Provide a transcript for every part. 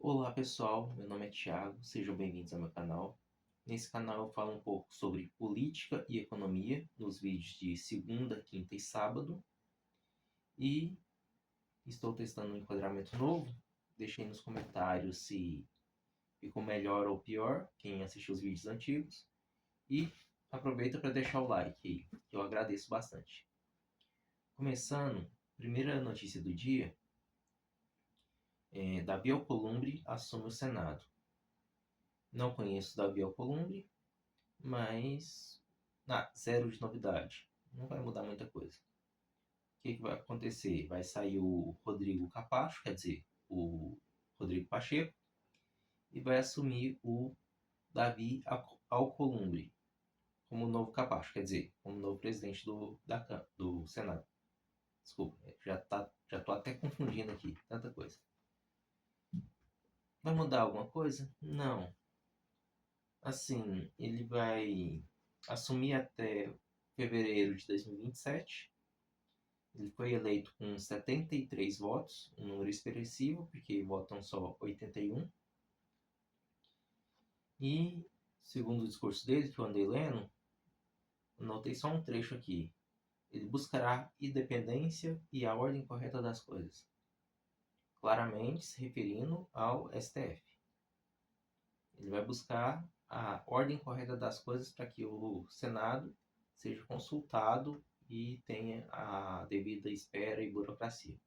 Olá pessoal, meu nome é Thiago, sejam bem-vindos ao meu canal. Nesse canal eu falo um pouco sobre política e economia nos vídeos de segunda, quinta e sábado. E estou testando um enquadramento novo. Deixei nos comentários se ficou melhor ou pior, quem assistiu os vídeos antigos. E aproveita para deixar o like aí, que eu agradeço bastante. Começando, primeira notícia do dia, Davi Alcolumbre assume o Senado. Não conheço Davi Alcolumbre, mas zero de novidade. Não vai mudar muita coisa. O que vai acontecer? Vai sair o Rodrigo Capacho, quer dizer, o Rodrigo Pacheco, e vai assumir o Davi Alcolumbre como novo Capacho, quer dizer, como novo presidente do Senado. Desculpa, já tô até confundindo aqui, tanta coisa. Vai mudar alguma coisa? Não. Assim, ele vai assumir até fevereiro de 2027. Ele foi eleito com 73 votos, um número expressivo, porque votam só 81. E, segundo o discurso dele, que eu andei lendo, notei só um trecho aqui. Ele buscará independência e a ordem correta das coisas, claramente se referindo ao STF. Ele vai buscar a ordem correta das coisas para que o Senado seja consultado e tenha a devida espera e burocracia.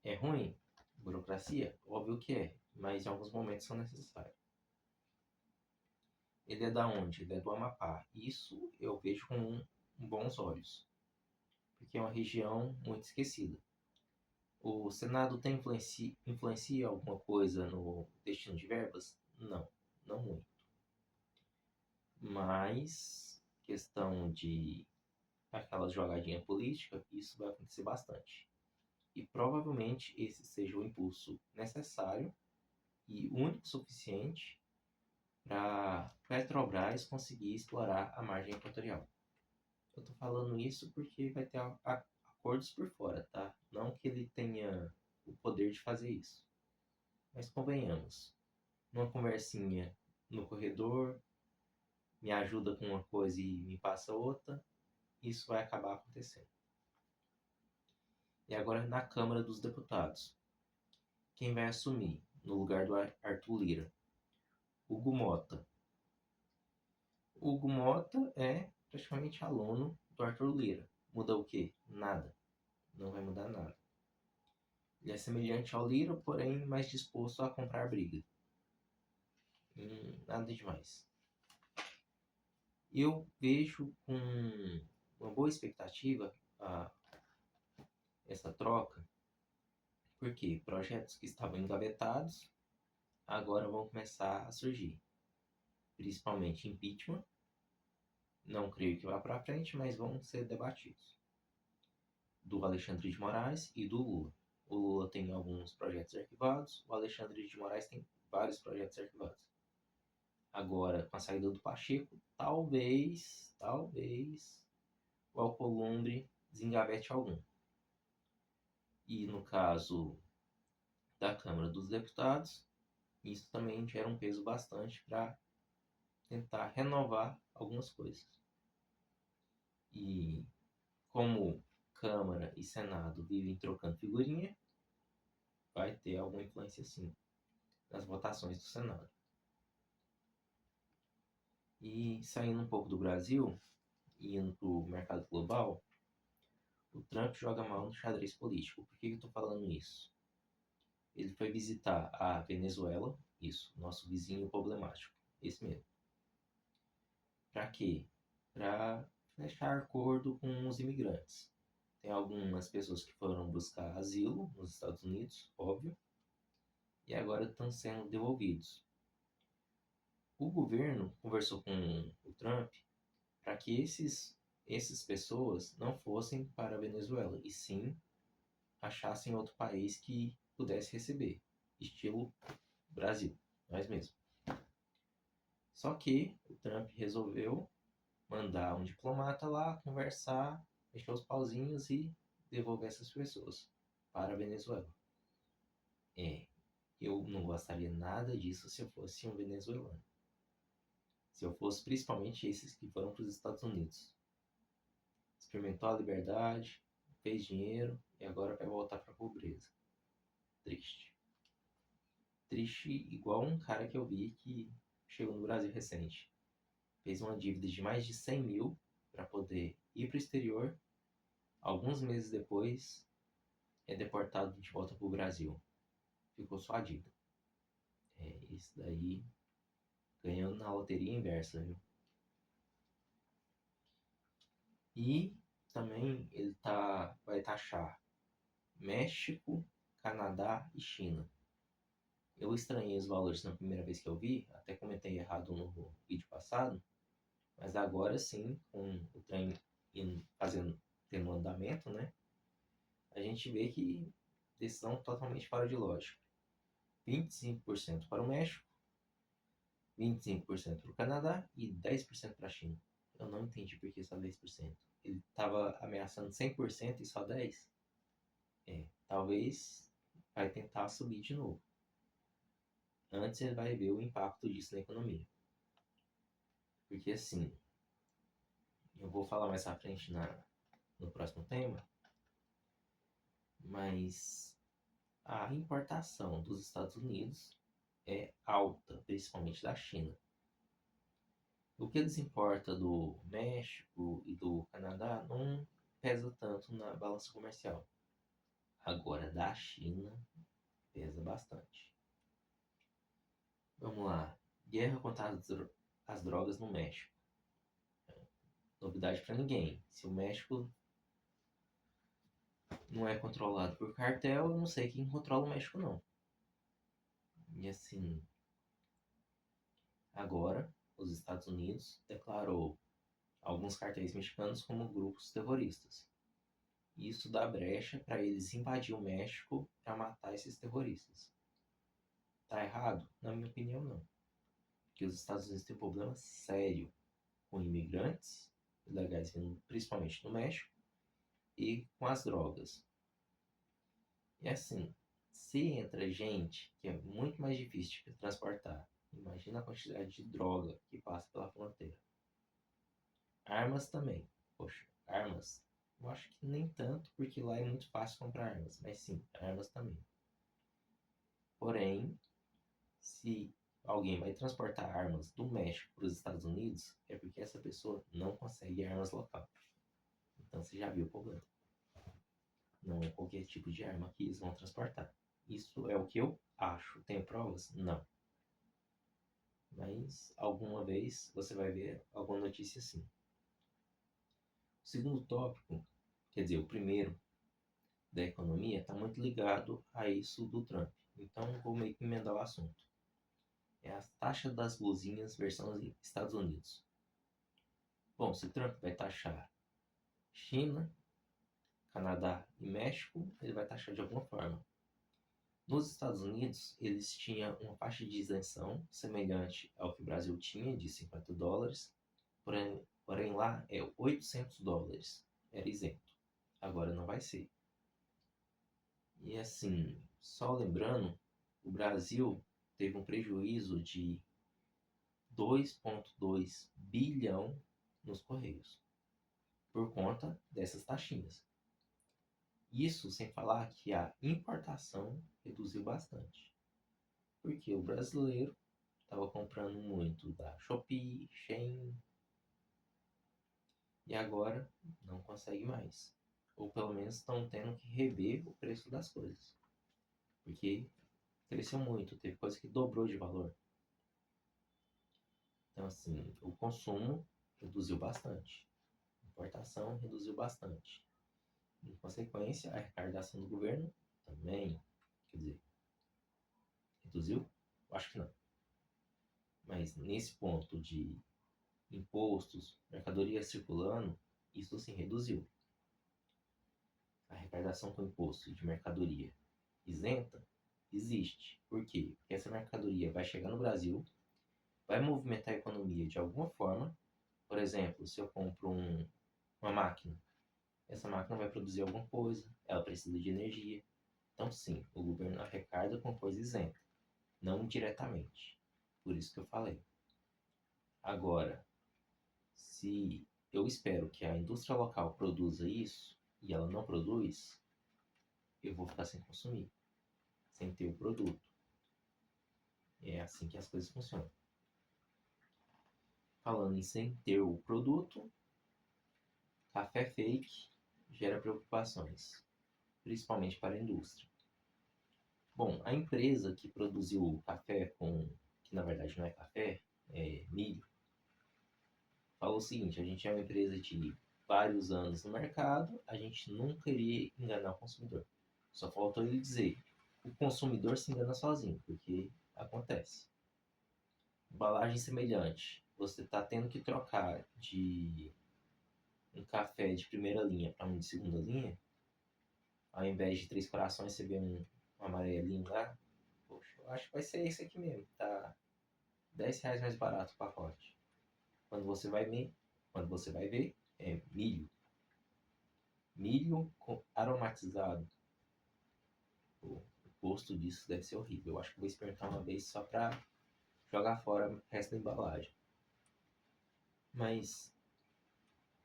É ruim? Burocracia? Óbvio que é, mas em alguns momentos são necessários. Ele é da onde? Ele é do Amapá. Isso eu vejo com bons olhos, porque é uma região muito esquecida. O Senado tem influencia alguma coisa no destino de verbas? Não, não muito. Mas questão de aquela jogadinha política, isso vai acontecer bastante. E provavelmente esse seja o impulso necessário e único suficiente para Petrobras conseguir explorar a margem equatorial. Eu tô falando isso porque vai ter acordos por fora, tá? Não que ele tenha o poder de fazer isso. Mas convenhamos, numa conversinha no corredor, me ajuda com uma coisa e me passa outra, isso vai acabar acontecendo. E agora na Câmara dos Deputados. Quem vai assumir no lugar do Arthur Lira? Hugo Mota. Hugo Mota é praticamente aluno do Arthur Lira. Muda o quê? Nada. Não vai mudar nada. Ele é semelhante ao Lira, porém mais disposto a comprar briga. Nada demais. Eu vejo com uma boa expectativa essa troca, porque projetos que estavam engavetados agora vão começar a surgir. Principalmente impeachment. Não creio que vá para frente, mas vão ser debatidos. Do Alexandre de Moraes e do Lula. O Lula tem alguns projetos arquivados, o Alexandre de Moraes tem vários projetos arquivados. Agora, com a saída do Pacheco, talvez o Alcolumbre desengavete algum. E no caso da Câmara dos Deputados, isso também gera um peso bastante para tentar renovar algumas coisas. E como Câmara e Senado vivem trocando figurinha, vai ter alguma influência sim nas votações do Senado. E saindo um pouco do Brasil e indo para o mercado global, o Trump joga mal no xadrez político. Por que eu estou falando isso? Ele foi visitar a Venezuela, isso, nosso vizinho problemático, esse mesmo. Para quê? Para fechar acordo com os imigrantes. Tem algumas pessoas que foram buscar asilo nos Estados Unidos, óbvio, e agora estão sendo devolvidos. O governo conversou com o Trump para que essas pessoas não fossem para a Venezuela, e sim achassem outro país que pudesse receber, estilo Brasil, nós mesmos. Só que o Trump resolveu mandar um diplomata lá conversar, mexer os pauzinhos e devolver essas pessoas para a Venezuela. Eu não gostaria nada disso se eu fosse um venezuelano. Se eu fosse principalmente esses que foram para os Estados Unidos. Experimentou a liberdade, fez dinheiro e agora vai voltar para a pobreza. Triste. Triste igual um cara que eu vi que chegou no Brasil recente. Fez uma dívida de mais de 100 mil para poder ir para o exterior. Alguns meses depois, é deportado de volta para o Brasil. Ficou só a dívida. Isso daí ganhando na loteria inversa, viu? E também ele vai taxar México, Canadá e China. Eu estranhei os valores na primeira vez que eu vi, até comentei errado no vídeo passado, mas agora sim, com o trem tendo andamento, né? A gente vê que decisão totalmente fora de lógica. 25% para o México, 25% para o Canadá e 10% para a China. Eu não entendi por que só 10%. Ele estava ameaçando 100% e só 10%. Talvez vai tentar subir de novo. Antes ele vai ver o impacto disso na economia. Porque assim, eu vou falar mais à frente no próximo tema, mas a importação dos Estados Unidos é alta, principalmente da China. O que eles importam do México e do Canadá não pesa tanto na balança comercial. Agora, da China, pesa bastante. Vamos lá. Guerra contra as drogas no México. Novidade para ninguém. Se o México não é controlado por cartel, eu não sei quem controla o México, não. E assim, agora, os Estados Unidos declarou alguns cartéis mexicanos como grupos terroristas. Isso dá brecha para eles invadir o México para matar esses terroristas. Tá errado? Na minha opinião, não. Porque os Estados Unidos têm um problema sério com imigrantes ilegais vindo principalmente do México e com as drogas. E assim, se entra gente que é muito mais difícil de transportar, imagina a quantidade de droga que passa pela fronteira. Armas também. Poxa, armas. Eu acho que nem tanto, porque lá é muito fácil comprar armas. Mas sim, armas também. Porém, se alguém vai transportar armas do México para os Estados Unidos, é porque essa pessoa não consegue armas local. Então você já viu o problema. Não é qualquer tipo de arma que eles vão transportar. Isso é o que eu acho. Tenho provas? Não. Mas alguma vez você vai ver alguma notícia assim. O segundo tópico, quer dizer, o primeiro da economia, está muito ligado a isso do Trump. Então vou meio que emendar o assunto. É a taxa das luzinhas versão Estados Unidos. Bom, se Trump vai taxar China, Canadá e México, ele vai taxar de alguma forma. Nos Estados Unidos, eles tinham uma faixa de isenção semelhante ao que o Brasil tinha, de $50, porém lá é $800, era isento. Agora não vai ser. E assim, só lembrando, o Brasil teve um prejuízo de 2,2 bilhão nos Correios, por conta dessas taxinhas. Isso sem falar que a importação reduziu bastante, porque o brasileiro estava comprando muito da Shopee, Shein, e agora não consegue mais. Ou pelo menos estão tendo que rever o preço das coisas, porque cresceu muito, teve coisa que dobrou de valor. Então assim, o consumo reduziu bastante, a importação reduziu bastante. Em consequência, a arrecadação do governo também, quer dizer, reduziu? Eu acho que não. Mas nesse ponto de impostos, mercadoria circulando, isso sim reduziu. A arrecadação com imposto de mercadoria isenta existe. Por quê? Porque essa mercadoria vai chegar no Brasil, vai movimentar a economia de alguma forma. Por exemplo, se eu compro uma máquina, essa máquina vai produzir alguma coisa, ela precisa de energia. Então, sim, o governo arrecada com coisa isenta. não diretamente. Por isso que eu falei. Agora, se eu espero que a indústria local produza isso e ela não produz, eu vou ficar sem consumir, sem ter o produto. É assim que as coisas funcionam. Falando em sem ter o produto, café fake gera preocupações, principalmente para a indústria. Bom, a empresa que produziu o café que na verdade não é café, é milho, falou o seguinte: a gente é uma empresa de vários anos no mercado, a gente nunca iria enganar o consumidor. Só faltou ele dizer: o consumidor se engana sozinho, porque acontece. Embalagem semelhante. Você está tendo que trocar de um café de primeira linha para um de segunda linha, ao invés de Três Corações, você vê um amarelinho lá. Poxa, eu acho que vai ser esse aqui mesmo. Tá R$ 10 mais barato o pacote. Quando você vai ver, é milho. Milho aromatizado. O gosto disso deve ser horrível. Eu acho que vou experimentar uma vez só pra jogar fora o resto da embalagem. Mas,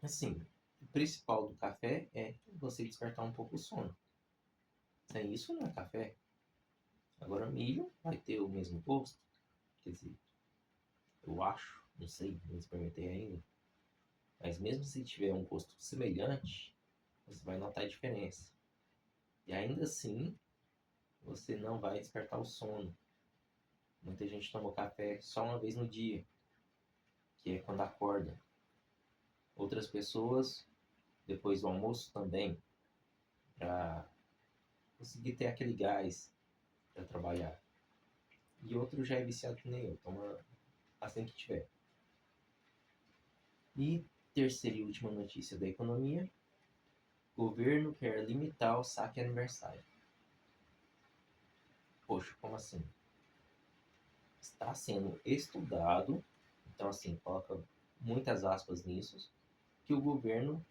assim, o principal do café é você despertar um pouco o sono. Sem isso não é café. Agora milho vai ter o mesmo gosto. Quer dizer, eu acho, não sei, não experimentei ainda. Mas mesmo se tiver um gosto semelhante, você vai notar a diferença. E ainda assim, você não vai despertar o sono. Muita gente toma café só uma vez no dia, que é quando acorda. Outras pessoas, depois do almoço também, para conseguir ter aquele gás para trabalhar. E outro já é viciado que nem eu, toma assim que tiver. E terceira e última notícia da economia: governo quer limitar o saque aniversário. Poxa, como assim? Está sendo estudado, então assim, coloca muitas aspas nisso, que o governo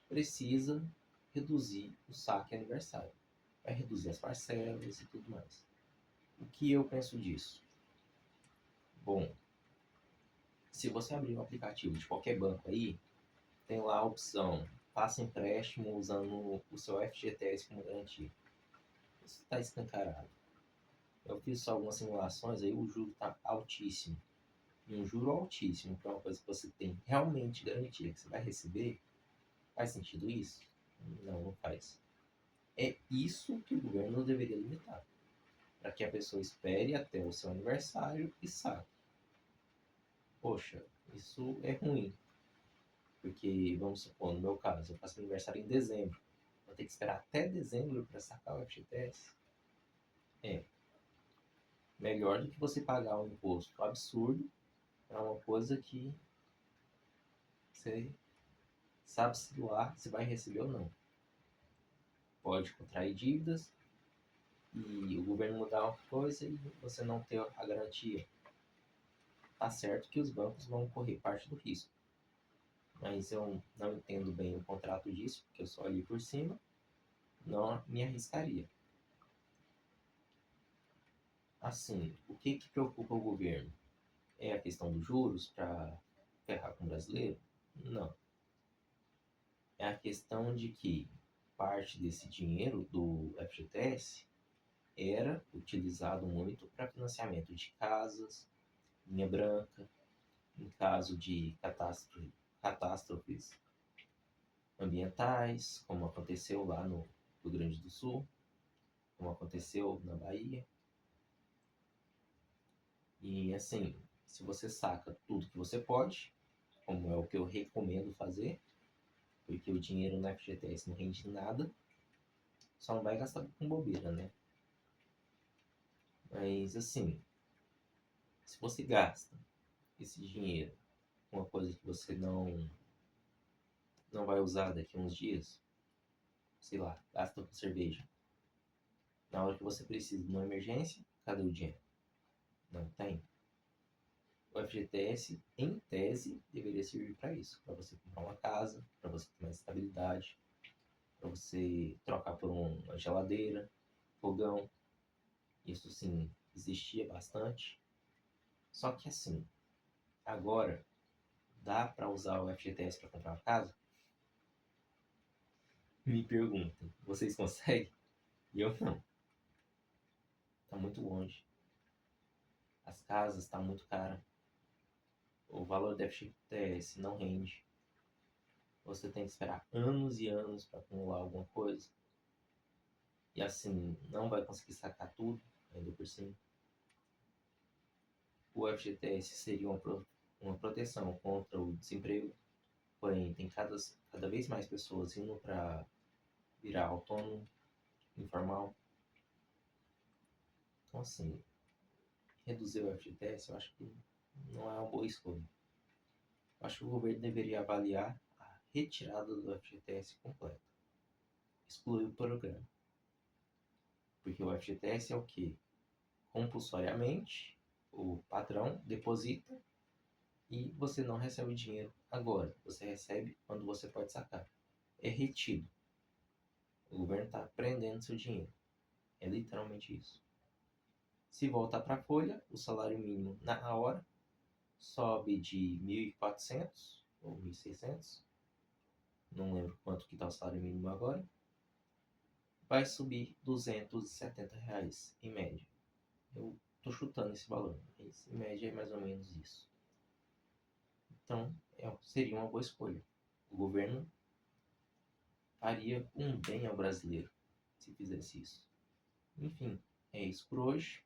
precisa reduzir o saque aniversário. Vai reduzir as parcelas e tudo mais. O que eu penso disso? Bom, se você abrir um aplicativo de qualquer banco aí, tem lá a opção faça empréstimo usando o seu FGTS como garantia. Isso está escancarado. Eu fiz só algumas simulações aí, o juro está altíssimo. E um juro altíssimo para uma coisa que você tem realmente garantia que você vai receber, faz sentido isso? Não, não faz. É isso que o governo deveria limitar, para que a pessoa espere até o seu aniversário e saque. Poxa, isso é ruim, porque vamos supor, no meu caso, eu faço aniversário em dezembro, vou ter que esperar até dezembro para sacar o FGTS. É melhor do que você pagar um imposto absurdo para uma coisa que você sabe-se lá se vai receber ou não. Pode contrair dívidas e o governo mudar uma coisa e você não ter a garantia. Tá certo que os bancos vão correr parte do risco, mas eu não entendo bem o contrato disso, porque eu só olhei por cima, não me arriscaria. Assim, o que preocupa o governo? É a questão dos juros para ferrar com o brasileiro? Não. É a questão de que parte desse dinheiro do FGTS era utilizado muito para financiamento de casas, linha branca, em caso de catástrofes ambientais, como aconteceu lá no Rio Grande do Sul, como aconteceu na Bahia. E assim, se você saca tudo que você pode, como é o que eu recomendo fazer, porque o dinheiro no FGTS não rende nada, só não vai gastar com bobeira, né? Mas assim, se você gasta esse dinheiro com uma coisa que você não vai usar daqui a uns dias, sei lá, gasta com cerveja. Na hora que você precisa de uma emergência, cadê o dinheiro? Não tem. O FGTS, em tese, deveria servir para isso, para você comprar uma casa, para você ter mais estabilidade, para você trocar por uma geladeira, fogão. Isso sim, existia bastante. Só que assim, agora dá para usar o FGTS para comprar uma casa? Me perguntam, vocês conseguem? E eu não. Tá muito longe. As casas estão muito caras. O valor do FGTS não rende. Você tem que esperar anos e anos para acumular alguma coisa. E assim, não vai conseguir sacar tudo, ainda por cima. O FGTS seria uma proteção contra o desemprego, porém tem cada vez mais pessoas indo para virar autônomo, informal. Então assim, reduzir o FGTS eu acho que não é uma boa escolha. Eu acho que o governo deveria avaliar a retirada do FGTS completa. Excluir o programa. Porque o FGTS é o quê? Compulsoriamente, o patrão deposita e você não recebe o dinheiro agora. Você recebe quando você pode sacar. É retido. O governo está prendendo seu dinheiro. É literalmente isso. Se voltar para a folha, o salário mínimo na hora sobe de 1.400 ou 1.600. Não lembro quanto que está o salário mínimo agora. Vai subir R$ 270 em média. Eu estou chutando esse valor, mas em média é mais ou menos isso. Então, seria uma boa escolha. O governo faria um bem ao brasileiro se fizesse isso. Enfim, é isso por hoje.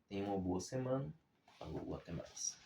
Tenha uma boa semana. Falou, até mais.